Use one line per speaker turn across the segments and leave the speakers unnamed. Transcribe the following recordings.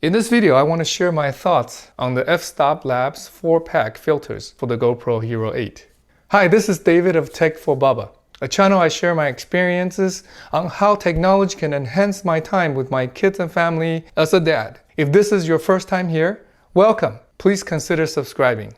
In this video, I want to share my thoughts on the Fstop Labs 4-pack filters for the GoPro Hero 8. Hi, this is David of Tech for Baba, a channel I share my experiences on how technology can enhance my time with my kids and family as a dad. If this is your first time here, welcome. Please consider subscribing.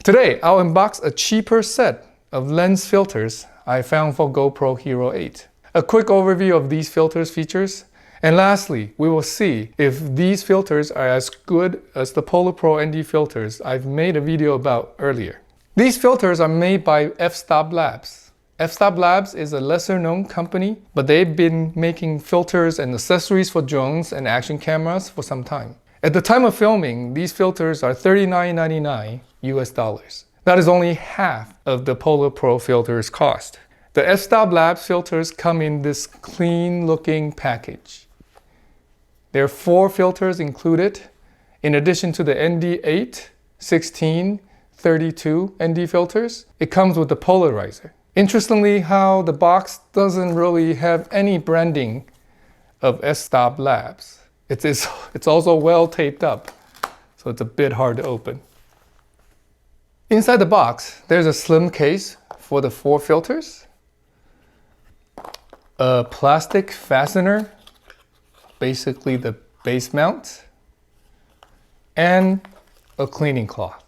Today, I'll unbox a cheaper set of lens filters I found for GoPro Hero 8. A quick overview of these filters' features, and lastly, we will see if these filters are as good as the PolarPro ND filters I've made a video about earlier. These filters are made by Fstop Labs. Fstop Labs is a lesser-known company, but they've been making filters and accessories for drones and action cameras for some time. At the time of filming, these filters are $39.99 US. That is only half of the PolarPro filter's cost. The Fstop Labs filters come in this clean-looking package. There are 4 filters included, in addition to the ND8, 16, 32 ND filters. It comes with the polarizer. Interestingly, how the box doesn't really have any branding of Fstop Labs. It's also well taped up, so it's a bit hard to open. Inside the box, there's a slim case for the 4 filters, a plastic fastener, basically the base mount, and a cleaning cloth.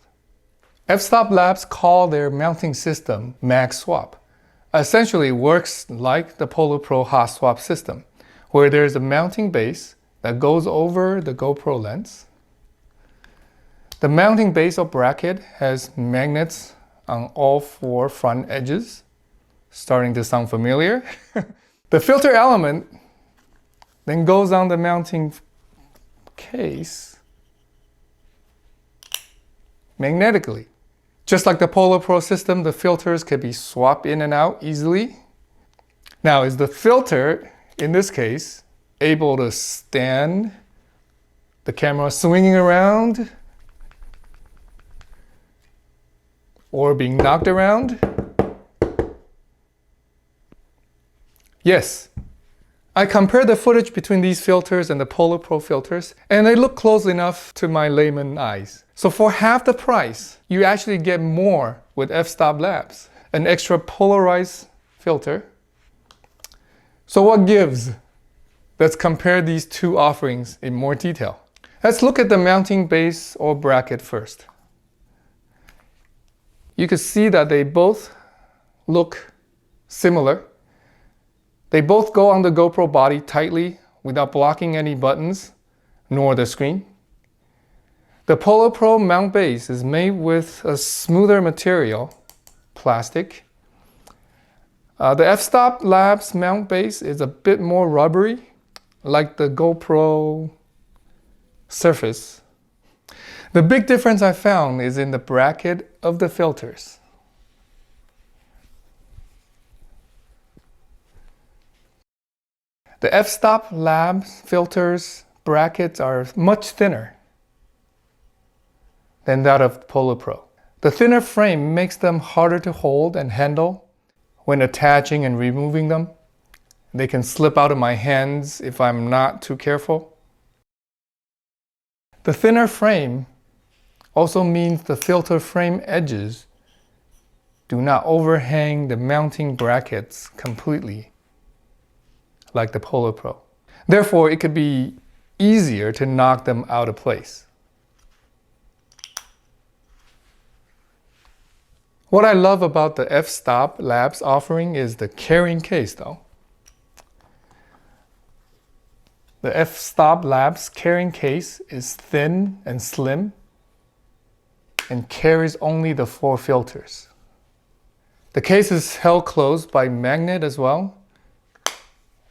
Fstop Labs call their mounting system Mag Swap. Essentially works like the PolarPro Hot Swap system, where there's a mounting base that goes over the GoPro lens. The mounting base or bracket has magnets on all 4 front edges. Starting to sound familiar. The filter element then goes on the mounting case magnetically. Just like the PolarPro system, the filters can be swapped in and out easily. Now, is the filter, in this case, able to stand the camera swinging around or being knocked around? Yes. I compared the footage between these filters and the PolarPro filters, and they look close enough to my layman eyes. So for half the price, you actually get more with Fstop Labs, an extra polarized filter. So what gives? Let's compare these 2 offerings in more detail. Let's look at the mounting base or bracket first. You can see that they both look similar. They both go on the GoPro body tightly without blocking any buttons nor the screen. The PolarPro mount base is made with a smoother material, plastic. The Fstop Labs mount base is a bit more rubbery, like the GoPro surface. The big difference I found is in the bracket of the filters. The Fstop Labs filters brackets are much thinner than that of PolarPro. The thinner frame makes them harder to hold and handle when attaching and removing them. They can slip out of my hands if I'm not too careful. The thinner frame also means the filter frame edges do not overhang the mounting brackets completely, like the PolarPro. Therefore, it could be easier to knock them out of place. What I love about the Fstop Labs offering is the carrying case though. The Fstop Labs carrying case is thin and slim and carries only the 4 filters. The case is held closed by magnet as well.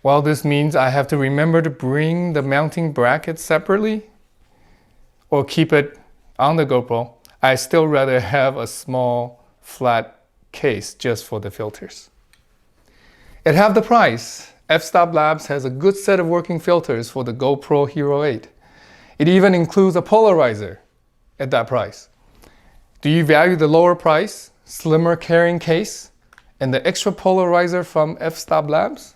While this means I have to remember to bring the mounting bracket separately or keep it on the GoPro, I still rather have a small flat case just for the filters. At half the price, Fstop Labs has a good set of working filters for the GoPro Hero 8. It even includes a polarizer at that price. Do you value the lower price, slimmer carrying case, and the extra polarizer from Fstop Labs?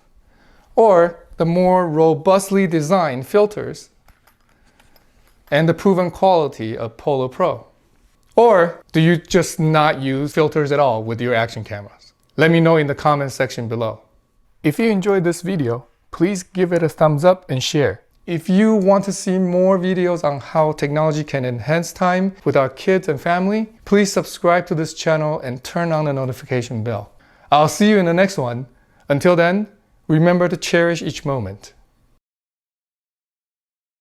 Or the more robustly designed filters and the proven quality of PolarPro? Or do you just not use filters at all with your action cameras? Let me know in the comment section below. If you enjoyed this video, please give it a thumbs up and share. If you want to see more videos on how technology can enhance time with our kids and family, please subscribe to this channel and turn on the notification bell. I'll see you in the next one. Until then, remember to cherish each moment.